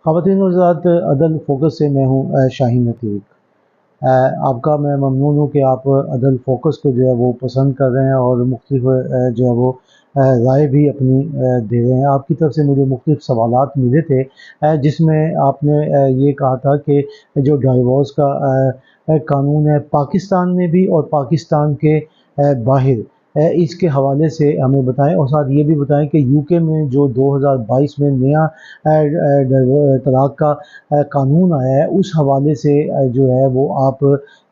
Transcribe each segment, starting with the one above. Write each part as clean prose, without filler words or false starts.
خواتین و حضرات، عدل فوکس سے میں ہوں شاہین عتیق۔ آپ کا میں ممنون ہوں کہ آپ عدل فوکس کو جو ہے وہ پسند کر رہے ہیں اور مختلف جو ہے وہ رائے بھی اپنی دے رہے ہیں۔ آپ کی طرف سے مجھے مختلف سوالات ملے تھے جس میں آپ نے یہ کہا تھا کہ جو ڈائیورس کا قانون ہے پاکستان میں بھی اور پاکستان کے باہر، اس کے حوالے سے ہمیں بتائیں، اور ساتھ یہ بھی بتائیں کہ یو کے میں جو 2022 میں نیا طلاق کا قانون آیا ہے اس حوالے سے جو ہے وہ آپ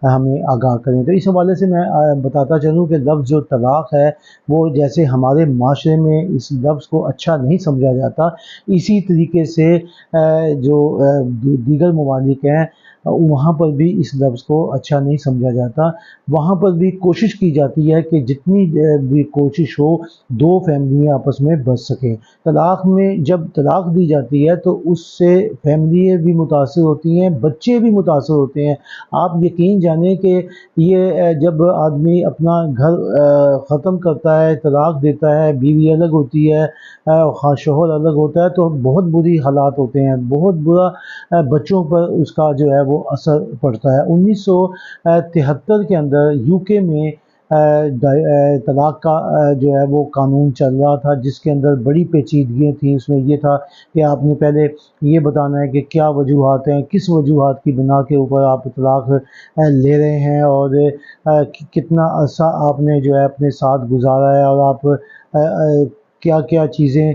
ہمیں آگاہ کریں۔ تو اس حوالے سے میں بتاتا چلوں کہ لفظ جو طلاق ہے وہ جیسے ہمارے معاشرے میں اس لفظ کو اچھا نہیں سمجھا جاتا، اسی طریقے سے جو دیگر ممالک ہیں وہاں پر بھی اس لفظ کو اچھا نہیں سمجھا جاتا۔ وہاں پر بھی کوشش کی جاتی ہے کہ جتنی بھی کوشش ہو دو فیملیاں آپس میں بچ سکیں۔ طلاق میں جب طلاق دی جاتی ہے تو اس سے فیملیاں بھی متاثر ہوتی ہیں، بچے بھی متاثر ہوتے ہیں۔ آپ یقین جانیں کہ یہ جب آدمی اپنا گھر ختم کرتا ہے، طلاق دیتا ہے، بیوی الگ ہوتی ہے، شوہر الگ ہوتا ہے، تو بہت بری حالات ہوتے ہیں، بہت برا بچوں پر اس کا جو ہے وہ اثر پڑتا ہے۔ 1973 کے اندر یو کے میں طلاق کا جو ہے وہ قانون چل رہا تھا، جس کے اندر بڑی پیچیدگیاں تھیں۔ اس میں یہ تھا کہ آپ نے پہلے یہ بتانا ہے کہ کیا وجوہات ہیں، کس وجوہات کی بنا کے اوپر آپ طلاق لے رہے ہیں، اور کتنا عرصہ آپ نے جو ہے اپنے ساتھ گزارا ہے، اور آپ کیا کیا چیزیں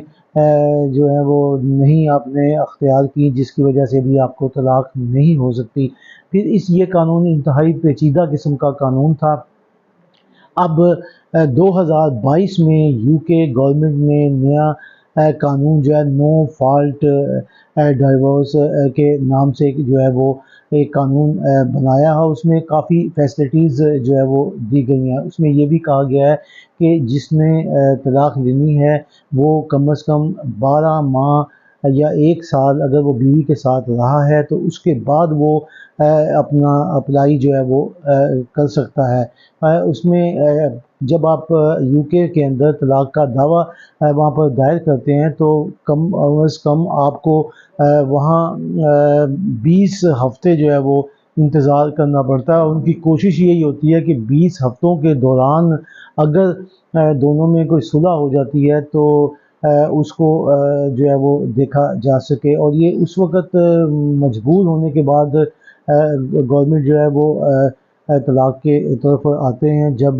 جو ہیں وہ نہیں آپ نے اختیار کی جس کی وجہ سے بھی آپ کو طلاق نہیں ہو سکتی۔ پھر یہ قانون انتہائی پیچیدہ قسم کا قانون تھا۔ اب 2022 میں یو کے گورنمنٹ نے نیا قانون جو ہے نو فالٹ ڈائیورس کے نام سے جو ہے وہ ایک قانون بنایا ہے۔ اس میں کافی فیسلٹیز جو ہے وہ دی گئی ہیں۔ اس میں یہ بھی کہا گیا ہے کہ جس نے طلاق لینی ہے وہ کم از کم 12 ماہ یا 1 سال اگر وہ بیوی کے ساتھ رہا ہے تو اس کے بعد وہ اپنا اپلائی جو ہے وہ کر سکتا ہے۔ اس میں جب آپ یو کے اندر طلاق کا دعویٰ وہاں پر دائر کرتے ہیں تو کم از کم آپ کو وہاں 20 ہفتے جو ہے وہ انتظار کرنا پڑتا ہے۔ ان کی کوشش یہی ہوتی ہے کہ 20 ہفتوں کے دوران اگر دونوں میں کوئی صلح ہو جاتی ہے تو اس کو جو ہے وہ دیکھا جا سکے، اور یہ اس وقت مجبور ہونے کے بعد گورنمنٹ جو ہے وہ طلاق کے طرف آتے ہیں جب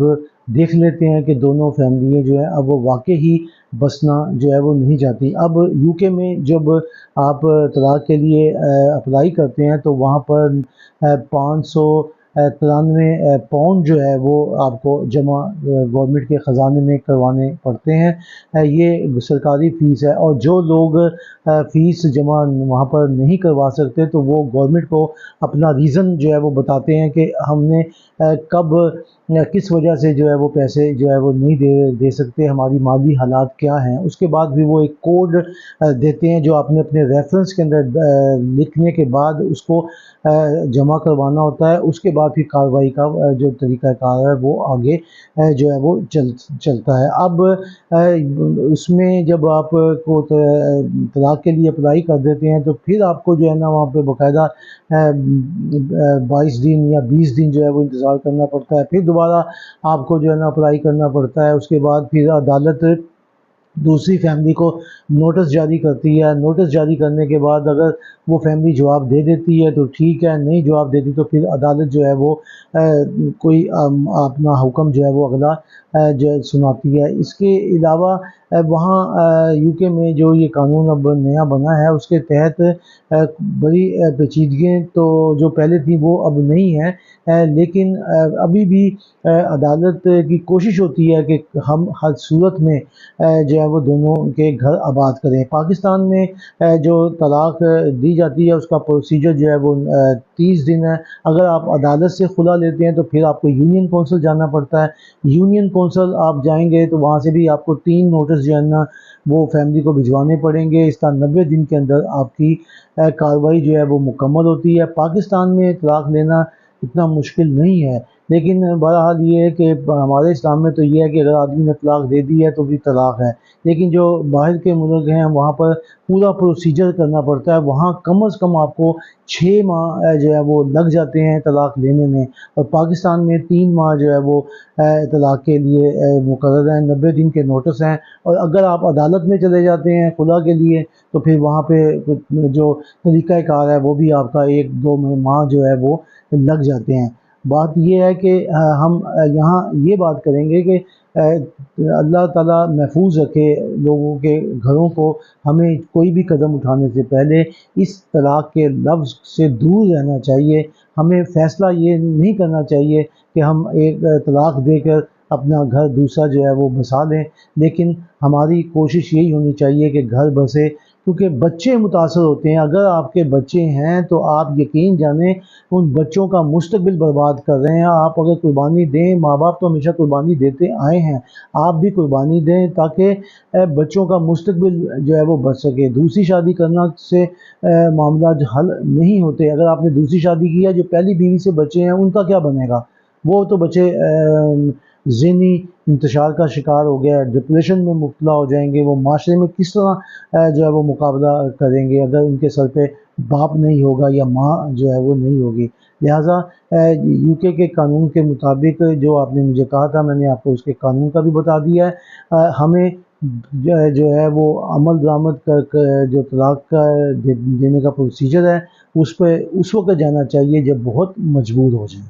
دیکھ لیتے ہیں کہ دونوں فیملیاں جو ہیں اب وہ واقعی ہی بسنا جو ہے وہ نہیں چاہتی۔ اب یو کے میں جب آپ طلاق کے لیے اپلائی کرتے ہیں تو وہاں پر 593 پاؤنڈ جو ہے وہ آپ کو جمع گورنمنٹ کے خزانے میں کروانے پڑتے ہیں۔ یہ سرکاری فیس ہے، اور جو لوگ فیس جمع وہاں پر نہیں کروا سکتے تو وہ گورنمنٹ کو اپنا ریزن جو ہے وہ بتاتے ہیں کہ ہم نے کب کس وجہ سے جو ہے وہ پیسے جو ہے وہ نہیں دے سکتے، ہماری مالی حالات کیا ہیں۔ اس کے بعد بھی وہ ایک کوڈ دیتے ہیں جو آپ نے اپنے ریفرنس کے اندر لکھنے کے بعد اس کو جمع کروانا ہوتا ہے۔ اس کے بعد پھر کارروائی کا جو طریقہ کار ہے وہ آگے جو ہے وہ چلتا ہے۔ اب اس میں جب آپ کو طلاق کے لیے اپلائی کر دیتے ہیں تو پھر آپ کو جو ہے نا وہاں پہ باقاعدہ 22 دن یا 20 دن جو ہے وہ انتظار کرنا پڑتا ہے، پھر دوبارہ آپ کو جو ہے نا اپلائی کرنا پڑتا ہے۔ اس کے بعد پھر عدالت دوسری فیملی کو نوٹس جاری کرتی ہے۔ نوٹس جاری کرنے کے بعد اگر وہ فیملی جواب دے دیتی ہے تو ٹھیک ہے، نہیں جواب دیتی تو پھر عدالت جو ہے وہ کوئی اپنا حکم جو ہے وہ اگلا جو سناتی ہے۔ اس کے علاوہ وہاں یو کے میں جو یہ قانون اب نیا بنا ہے اس کے تحت بڑی پیچیدگیاں تو جو پہلے تھی وہ اب نہیں ہیں، لیکن ابھی بھی عدالت کی کوشش ہوتی ہے کہ ہم ہر صورت میں جو ہے وہ دونوں کے گھر آباد کریں۔ پاکستان میں جو طلاق دی جاتی ہے اس کا پروسیجر جو ہے وہ 30 دن ہے۔ اگر آپ عدالت سے خلا لیتے ہیں تو پھر آپ کو یونین کونسل جانا پڑتا ہے۔ یونین کونسل آپ جائیں گے تو وہاں سے بھی آپ کو 3 نوٹس جو ہے نا وہ فیملی کو بھجوانے پڑیں گے۔ اس کا 90 دن کے اندر آپ کی کارروائی جو ہے وہ مکمل ہوتی ہے۔ پاکستان میں طلاق لینا اتنا مشکل نہیں ہے، لیکن بہرحال یہ ہے کہ ہمارے اسلام میں تو یہ ہے کہ اگر آدمی نے طلاق دے دی ہے تو بھی طلاق ہے، لیکن جو باہر کے ملک ہیں وہاں پر پورا پروسیجر کرنا پڑتا ہے، وہاں کم از کم آپ کو 6 ماہ جو ہے وہ لگ جاتے ہیں طلاق لینے میں، اور پاکستان میں 3 ماہ جو ہے وہ طلاق کے لیے مقرر ہیں، 90 دن کے نوٹس ہیں، اور اگر آپ عدالت میں چلے جاتے ہیں خلا کے لیے تو پھر وہاں پہ جو طریقہ کار ہے وہ بھی آپ کا 1-2 ماہ جو ہے وہ لگ جاتے ہیں۔ بات یہ ہے کہ ہم یہاں یہ بات کریں گے کہ اللہ تعالیٰ محفوظ رکھے لوگوں کے گھروں کو، ہمیں کوئی بھی قدم اٹھانے سے پہلے اس طلاق کے لفظ سے دور رہنا چاہیے، ہمیں فیصلہ یہ نہیں کرنا چاہیے کہ ہم ایک طلاق دے کر اپنا گھر دوسرا جو ہے وہ بسا لیں، لیکن ہماری کوشش یہی ہونی چاہیے کہ گھر بسے، کیونکہ بچے متاثر ہوتے ہیں۔ اگر آپ کے بچے ہیں تو آپ یقین جانیں ان بچوں کا مستقبل برباد کر رہے ہیں۔ آپ اگر قربانی دیں، ماں باپ تو ہمیشہ قربانی دیتے آئے ہیں، آپ بھی قربانی دیں تاکہ بچوں کا مستقبل جو ہے وہ بچ سکے۔ دوسری شادی کرنا سے معاملات حل نہیں ہوتے۔ اگر آپ نے دوسری شادی کی ہے، جو پہلی بیوی سے بچے ہیں ان کا کیا بنے گا؟ وہ تو بچے ذہنی انتشار کا شکار ہو گیا، ڈپریشن میں مبتلا ہو جائیں گے، وہ معاشرے میں کس طرح جو ہے وہ مقابلہ کریں گے اگر ان کے سر پہ باپ نہیں ہوگا یا ماں جو ہے وہ نہیں ہوگی۔ لہٰذا UK کے قانون کے مطابق جو آپ نے مجھے کہا تھا، میں نے آپ کو اس کے قانون کا بھی بتا دیا ہے۔ ہمیں جو ہے وہ عمل درآمد کر جو طلاق کا دینے کا پروسیجر ہے اس پہ اس وقت جانا چاہیے جب بہت مجبور ہو جائیں۔